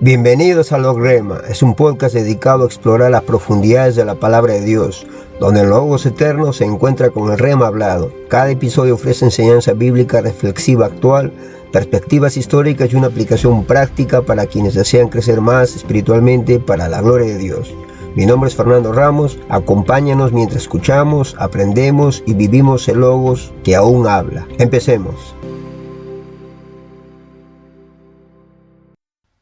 Bienvenidos a Logrema, es un podcast dedicado a explorar las profundidades de la palabra de Dios, donde el Logos eterno se encuentra con el Rema hablado. Cada episodio ofrece enseñanza bíblica reflexiva actual, perspectivas históricas y una aplicación práctica para quienes desean crecer más espiritualmente para la gloria de Dios. Mi nombre es Fernando Ramos, acompáñanos mientras escuchamos, aprendemos y vivimos el Logos que aún habla. Empecemos.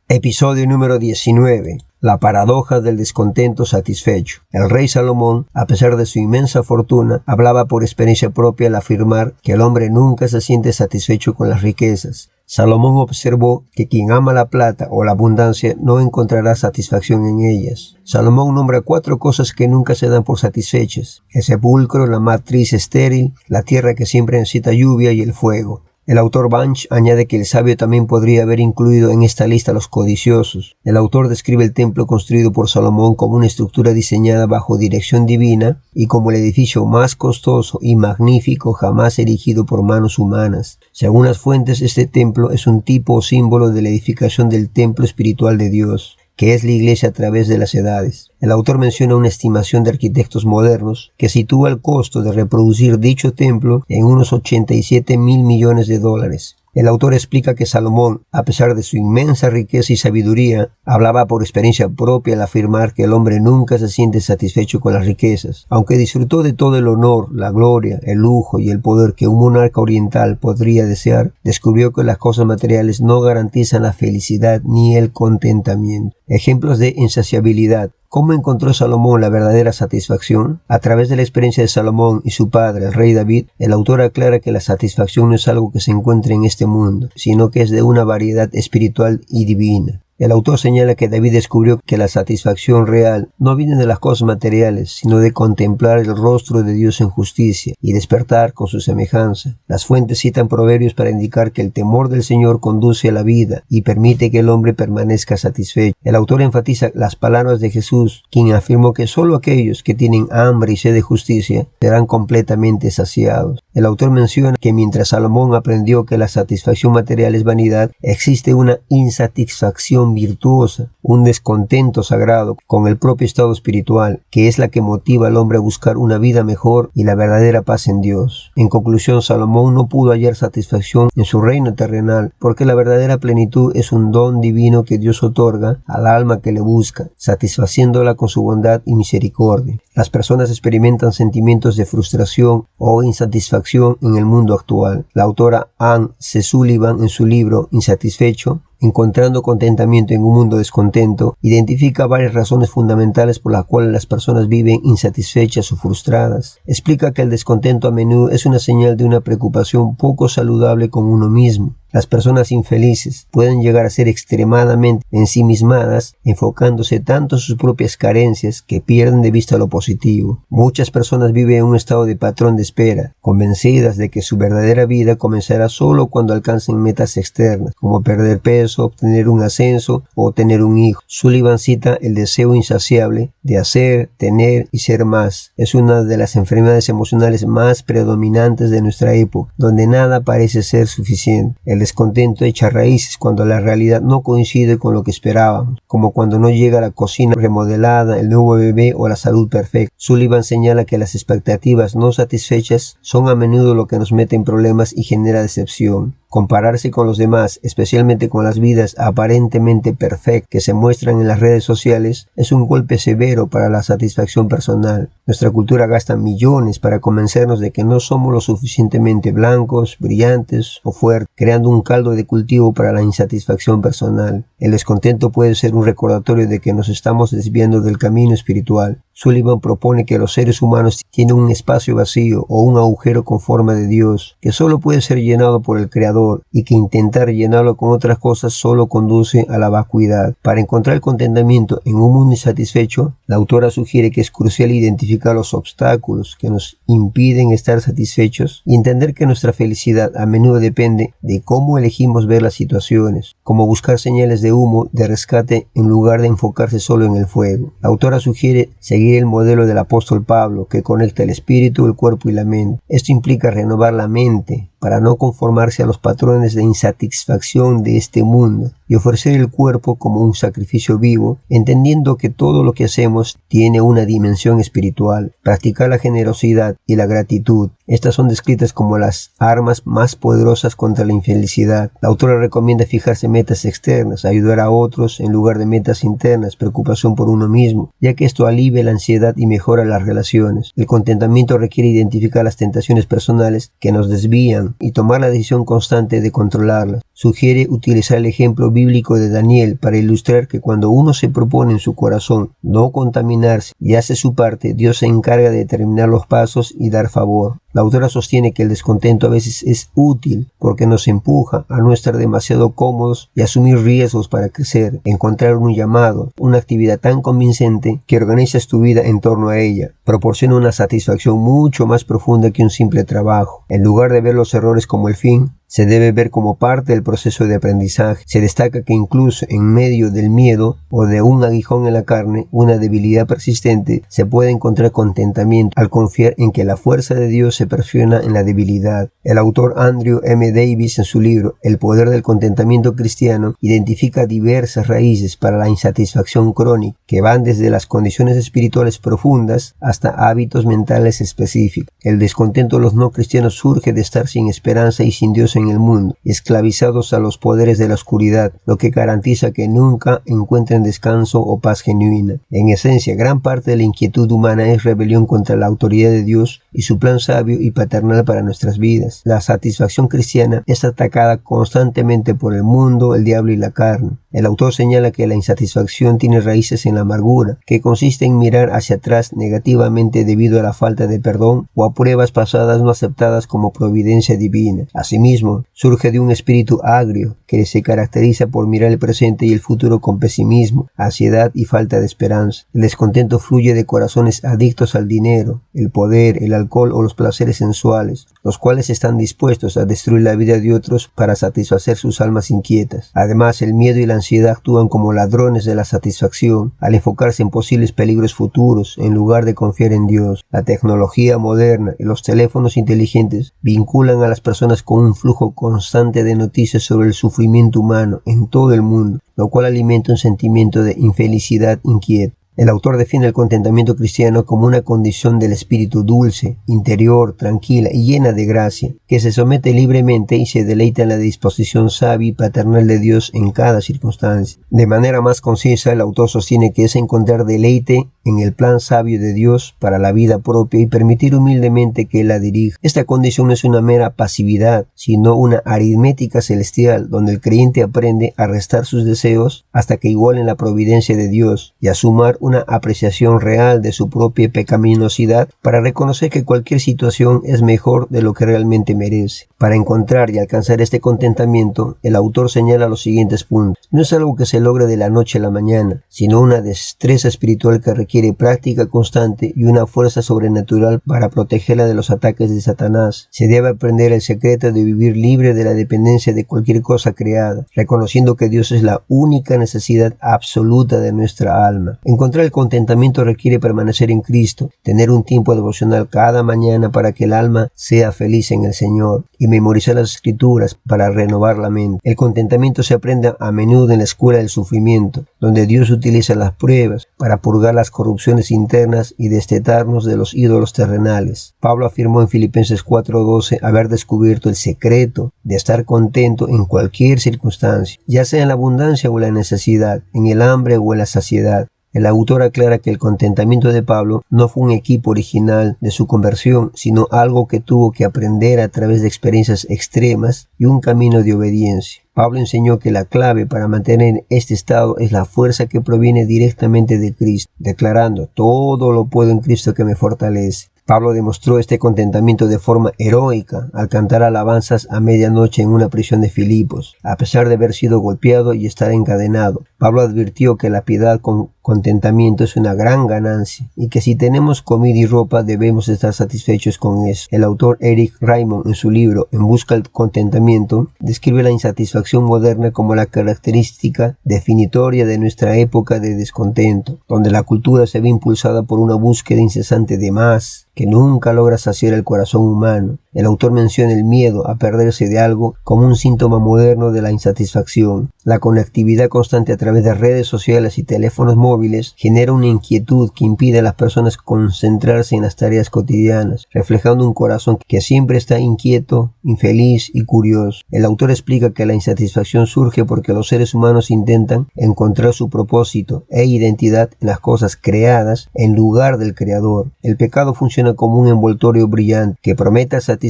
Episodio número 19. La paradoja del descontento satisfecho. El rey Salomón, a pesar de su inmensa fortuna, hablaba por experiencia propia al afirmar que el hombre nunca se siente satisfecho con las riquezas. Salomón observó que quien ama la plata o la abundancia no encontrará satisfacción en ellas. Salomón nombra 4 cosas que nunca se dan por satisfechas: el sepulcro, la matriz estéril, la tierra que siempre necesita lluvia y el fuego. El autor Bunch añade que el sabio también podría haber incluido en esta lista a los codiciosos. El autor describe el templo construido por Salomón como una estructura diseñada bajo dirección divina y como el edificio más costoso y magnífico jamás erigido por manos humanas. Según las fuentes, este templo es un tipo o símbolo de la edificación del templo espiritual de Dios, que es la iglesia a través de las edades. El autor menciona una estimación de arquitectos modernos que sitúa el costo de reproducir dicho templo en unos 87.000 millones de dólares. El autor explica que Salomón, a pesar de su inmensa riqueza y sabiduría, hablaba por experiencia propia al afirmar que el hombre nunca se siente satisfecho con las riquezas. Aunque disfrutó de todo el honor, la gloria, el lujo y el poder que un monarca oriental podría desear, descubrió que las cosas materiales no garantizan la felicidad ni el contentamiento. Ejemplos de insaciabilidad. ¿Cómo encontró Salomón la verdadera satisfacción? A través de la experiencia de Salomón y su padre, el rey David, el autor aclara que la satisfacción no es algo que se encuentre en este mundo, sino que es de una variedad espiritual y divina. El autor señala que David descubrió que la satisfacción real no viene de las cosas materiales, sino de contemplar el rostro de Dios en justicia y despertar con su semejanza. Las fuentes citan proverbios para indicar que el temor del Señor conduce a la vida y permite que el hombre permanezca satisfecho. El autor enfatiza las palabras de Jesús, quien afirmó que solo aquellos que tienen hambre y sed de justicia serán completamente saciados. El autor menciona que mientras Salomón aprendió que la satisfacción material es vanidad, existe una insatisfacción virtuosa, un descontento sagrado con el propio estado espiritual, que es la que motiva al hombre a buscar una vida mejor y la verdadera paz en Dios. En conclusión, Salomón no pudo hallar satisfacción en su reino terrenal, porque la verdadera plenitud es un don divino que Dios otorga al alma que le busca, satisfaciéndola con su bondad y misericordia. Las personas experimentan sentimientos de frustración o insatisfacción en el mundo actual. La autora Anne C. Sullivan, en su libro Insatisfecho, Encontrando contentamiento en un mundo descontento, identifica varias razones fundamentales por las cuales las personas viven insatisfechas o frustradas. Explica que el descontento a menudo es una señal de una preocupación poco saludable con uno mismo. Las personas infelices pueden llegar a ser extremadamente ensimismadas, enfocándose tanto en sus propias carencias que pierden de vista lo positivo. Muchas personas viven en un estado de patrón de espera, convencidas de que su verdadera vida comenzará solo cuando alcancen metas externas, como perder peso, obtener un ascenso o tener un hijo. Sullivan cita el deseo insaciable de hacer, tener y ser más. Es una de las enfermedades emocionales más predominantes de nuestra época, donde nada parece ser suficiente. El descontento echa raíces cuando la realidad no coincide con lo que esperábamos, como cuando no llega la cocina remodelada, el nuevo bebé o la salud perfecta. Sullivan señala que las expectativas no satisfechas son a menudo lo que nos mete en problemas y genera decepción. Compararse con los demás, especialmente con las vidas aparentemente perfectas que se muestran en las redes sociales, es un golpe severo para la satisfacción personal. Nuestra cultura gasta millones para convencernos de que no somos lo suficientemente blancos, brillantes o fuertes, creando un caldo de cultivo para la insatisfacción personal. El descontento puede ser un recordatorio de que nos estamos desviando del camino espiritual. Sullivan propone que los seres humanos tienen un espacio vacío o un agujero con forma de Dios, que solo puede ser llenado por el Creador, y que intentar llenarlo con otras cosas solo conduce a la vacuidad. Para encontrar el contentamiento en un mundo insatisfecho, la autora sugiere que es crucial identificar los obstáculos que nos impiden estar satisfechos y entender que nuestra felicidad a menudo depende de cómo elegimos ver las situaciones, como buscar señales de humo de rescate en lugar de enfocarse solo en el fuego. La autora sugiere seguir el modelo del apóstol Pablo, que conecta el espíritu, el cuerpo y la mente. Esto implica renovar la mente para no conformarse a los patrones de insatisfacción de este mundo y ofrecer el cuerpo como un sacrificio vivo, entendiendo que todo lo que hacemos tiene una dimensión espiritual. Practicar la generosidad y la gratitud. Estas son descritas como las armas más poderosas contra la infelicidad. La autora recomienda fijarse metas externas, ayudar a otros en lugar de metas internas, preocupación por uno mismo, ya que esto alivia la ansiedad y mejora las relaciones. El contentamiento requiere identificar las tentaciones personales que nos desvían y tomar la decisión constante de controlarlas. Sugiere utilizar el ejemplo bíblico de Daniel para ilustrar que cuando uno se propone en su corazón no contaminarse y hace su parte, Dios se encarga de determinar los pasos y dar favor. La autora sostiene que el descontento a veces es útil porque nos empuja a no estar demasiado cómodos y asumir riesgos para crecer, encontrar un llamado, una actividad tan convincente que organizas tu vida en torno a ella. Proporciona una satisfacción mucho más profunda que un simple trabajo. En lugar de ver los errores como el fin, se debe ver como parte del proceso de aprendizaje. Se destaca que incluso en medio del miedo o de un aguijón en la carne, una debilidad persistente, se puede encontrar contentamiento al confiar en que la fuerza de Dios se perfecciona en la debilidad. El autor Andrew M. Davis, en su libro El poder del contentamiento cristiano, identifica diversas raíces para la insatisfacción crónica, que van desde las condiciones espirituales profundas hasta hábitos mentales específicos. El descontento de los no cristianos surge de estar sin esperanza y sin Dios en el mundo, esclavizados a los poderes de la oscuridad, lo que garantiza que nunca encuentren descanso o paz genuina. En esencia, gran parte de la inquietud humana es rebelión contra la autoridad de Dios y su plan sabio y paternal para nuestras vidas. La satisfacción cristiana es atacada constantemente por el mundo, el diablo y la carne. El autor señala que la insatisfacción tiene raíces en la amargura, que consiste en mirar hacia atrás negativamente debido a la falta de perdón o a pruebas pasadas no aceptadas como providencia divina. Asimismo, surge de un espíritu agrio que se caracteriza por mirar el presente y el futuro con pesimismo, ansiedad y falta de esperanza. El descontento fluye de corazones adictos al dinero, el poder, el alcohol o los placeres sensuales, los cuales están dispuestos a destruir la vida de otros para satisfacer sus almas inquietas. Además, el miedo y la ansiedad actúan como ladrones de la satisfacción al enfocarse en posibles peligros futuros en lugar de confiar en Dios. La tecnología moderna y los teléfonos inteligentes vinculan a las personas con un flujo constante de noticias sobre el sufrimiento humano en todo el mundo, lo cual alimenta un sentimiento de infelicidad inquieta. El autor define el contentamiento cristiano como una condición del espíritu dulce, interior, tranquila y llena de gracia, que se somete libremente y se deleita en la disposición sabia y paternal de Dios en cada circunstancia. De manera más concisa, el autor sostiene que es encontrar deleite en el plan sabio de Dios para la vida propia y permitir humildemente que Él la dirija. Esta condición no es una mera pasividad, sino una aritmética celestial, donde el creyente aprende a restar sus deseos hasta que igualen la providencia de Dios y a sumar una apreciación real de su propia pecaminosidad para reconocer que cualquier situación es mejor de lo que realmente merece. Para encontrar y alcanzar este contentamiento, el autor señala los siguientes puntos. No es algo que se logre de la noche a la mañana, sino una destreza espiritual que requiere práctica constante y una fuerza sobrenatural para protegerla de los ataques de Satanás. Se debe aprender el secreto de vivir libre de la dependencia de cualquier cosa creada, reconociendo que Dios es la única necesidad absoluta de nuestra alma. Encontrar el contentamiento requiere permanecer en Cristo, tener un tiempo devocional cada mañana para que el alma sea feliz en el Señor y memorizar las Escrituras para renovar la mente. El contentamiento se aprende a menudo en la escuela del sufrimiento, donde Dios utiliza las pruebas para purgar las corrupciones internas y destetarnos de los ídolos terrenales. Pablo afirmó en Filipenses 4:12 haber descubierto el secreto de estar contento en cualquier circunstancia, ya sea en la abundancia o en la necesidad, en el hambre o en la saciedad. El autor aclara que el contentamiento de Pablo no fue un equipo original de su conversión, sino algo que tuvo que aprender a través de experiencias extremas y un camino de obediencia. Pablo enseñó que la clave para mantener este estado es la fuerza que proviene directamente de Cristo, declarando: todo lo puedo en Cristo que me fortalece. Pablo demostró este contentamiento de forma heroica al cantar alabanzas a medianoche en una prisión de Filipos, a pesar de haber sido golpeado y estar encadenado. Pablo advirtió que la piedad con contentamiento es una gran ganancia y que si tenemos comida y ropa debemos estar satisfechos con eso. El autor Eric Raymond, en su libro En busca del contentamiento, describe la insatisfacción moderna como la característica definitoria de nuestra época de descontento, donde la cultura se ve impulsada por una búsqueda incesante de más, que nunca logra saciar el corazón humano. El autor menciona el miedo a perderse de algo como un síntoma moderno de la insatisfacción. La conectividad constante a través de redes sociales y teléfonos móviles genera una inquietud que impide a las personas concentrarse en las tareas cotidianas, reflejando un corazón que siempre está inquieto, infeliz y curioso. El autor explica que la insatisfacción surge porque los seres humanos intentan encontrar su propósito e identidad en las cosas creadas en lugar del creador. El pecado funciona como un envoltorio brillante que promete satisfacción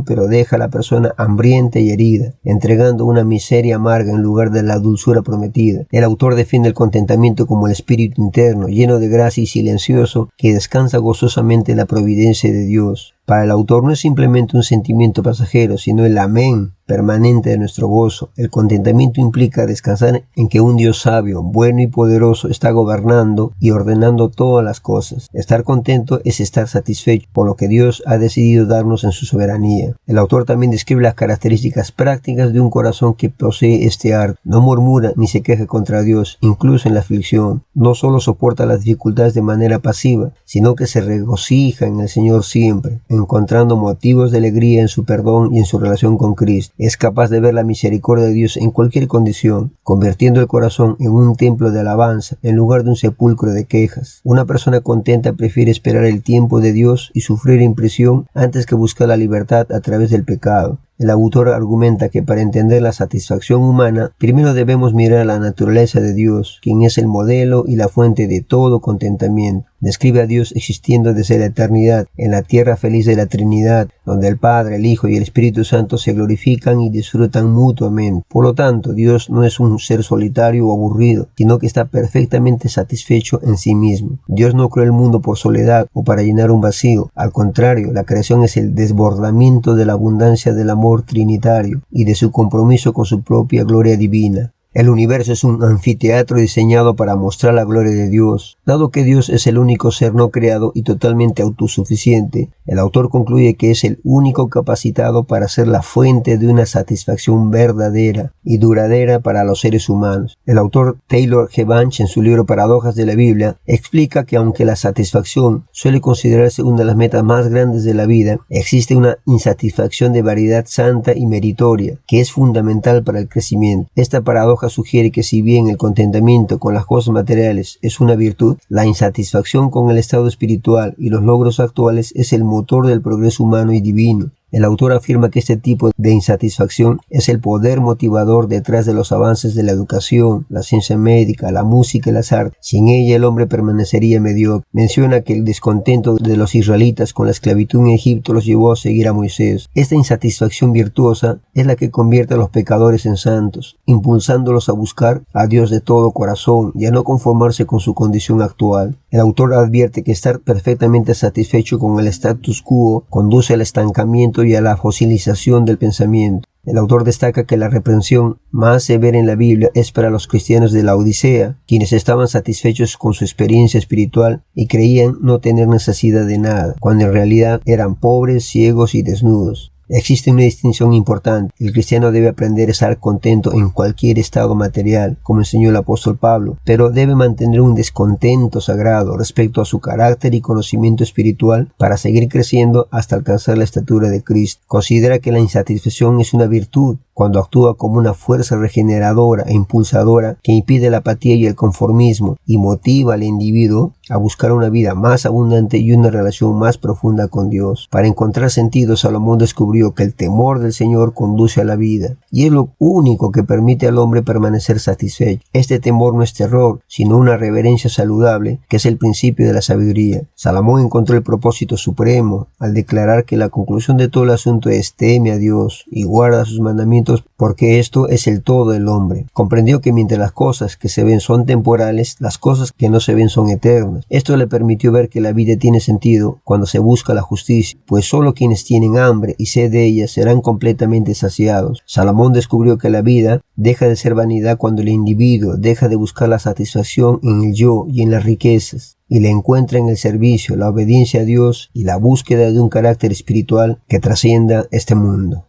pero deja a la persona hambrienta y herida, entregando una miseria amarga en lugar de la dulzura prometida. El autor defiende el contentamiento como el espíritu interno, lleno de gracia y silencioso, que descansa gozosamente en la providencia de Dios. Para el autor no es simplemente un sentimiento pasajero, sino el amén permanente de nuestro gozo. El contentamiento implica descansar en que un Dios sabio, bueno y poderoso está gobernando y ordenando todas las cosas. Estar contento es estar satisfecho por lo que Dios ha decidido darnos en su soberanía. El autor también describe las características prácticas de un corazón que posee este arte. No murmura ni se queja contra Dios, incluso en la aflicción. No solo soporta las dificultades de manera pasiva, sino que se regocija en el Señor siempre, encontrando motivos de alegría en su perdón y en su relación con Cristo. Es capaz de ver la misericordia de Dios en cualquier condición, convirtiendo el corazón en un templo de alabanza en lugar de un sepulcro de quejas. Una persona contenta prefiere esperar el tiempo de Dios y sufrir impresión antes que buscar la libertad a través del pecado. El autor argumenta que para entender la satisfacción humana, primero debemos mirar la naturaleza de Dios, quien es el modelo y la fuente de todo contentamiento. Describe a Dios existiendo desde la eternidad, en la tierra feliz de la Trinidad, donde el Padre, el Hijo y el Espíritu Santo se glorifican y disfrutan mutuamente. Por lo tanto, Dios no es un ser solitario o aburrido, sino que está perfectamente satisfecho en sí mismo. Dios no creó el mundo por soledad o para llenar un vacío. Al contrario, la creación es el desbordamiento de la abundancia del amor trinitario y de su compromiso con su propia gloria divina. El universo es un anfiteatro diseñado para mostrar la gloria de Dios. Dado que Dios es el único ser no creado y totalmente autosuficiente, el autor concluye que es el único capacitado para ser la fuente de una satisfacción verdadera y duradera para los seres humanos. El autor Taylor G. Banch, en su libro Paradojas de la Biblia, explica que aunque la satisfacción suele considerarse una de las metas más grandes de la vida, existe una insatisfacción de variedad santa y meritoria, que es fundamental para el crecimiento. Esta paradoja sugiere que si bien el contentamiento con las cosas materiales es una virtud, la insatisfacción con el estado espiritual y los logros actuales es el motor del progreso humano y divino. El autor afirma que este tipo de insatisfacción es el poder motivador detrás de los avances de la educación, la ciencia médica, la música y las artes. Sin ella el hombre permanecería mediocre. Menciona que el descontento de los israelitas con la esclavitud en Egipto los llevó a seguir a Moisés. Esta insatisfacción virtuosa es la que convierte a los pecadores en santos, impulsándolos a buscar a Dios de todo corazón y a no conformarse con su condición actual. El autor advierte que estar perfectamente satisfecho con el status quo conduce al estancamiento y a la fosilización del pensamiento. El autor destaca que la reprensión más severa en la Biblia es para los cristianos de la Odisea, quienes estaban satisfechos con su experiencia espiritual y creían no tener necesidad de nada, cuando en realidad eran pobres, ciegos y desnudos. Existe una distinción importante. El cristiano debe aprender a estar contento en cualquier estado material, como enseñó el apóstol Pablo, pero debe mantener un descontento sagrado respecto a su carácter y conocimiento espiritual para seguir creciendo hasta alcanzar la estatura de Cristo. Considera que la insatisfacción es una virtud cuando actúa como una fuerza regeneradora e impulsadora que impide la apatía y el conformismo y motiva al individuo a buscar una vida más abundante y una relación más profunda con Dios. Para encontrar sentido, Salomón descubrió que el temor del Señor conduce a la vida y es lo único que permite al hombre permanecer satisfecho. Este temor no es terror, sino una reverencia saludable que es el principio de la sabiduría. Salomón encontró el propósito supremo al declarar que la conclusión de todo el asunto es: teme a Dios y guarda sus mandamientos pensamientos, porque esto es el todo del hombre. Comprendió que mientras las cosas que se ven son temporales, las cosas que no se ven son eternas. Esto le permitió ver que la vida tiene sentido cuando se busca la justicia, pues solo quienes tienen hambre y sed de ella serán completamente saciados. Salomón descubrió que la vida deja de ser vanidad cuando el individuo deja de buscar la satisfacción en el yo y en las riquezas, y la encuentra en el servicio, la obediencia a Dios y la búsqueda de un carácter espiritual que trascienda este mundo.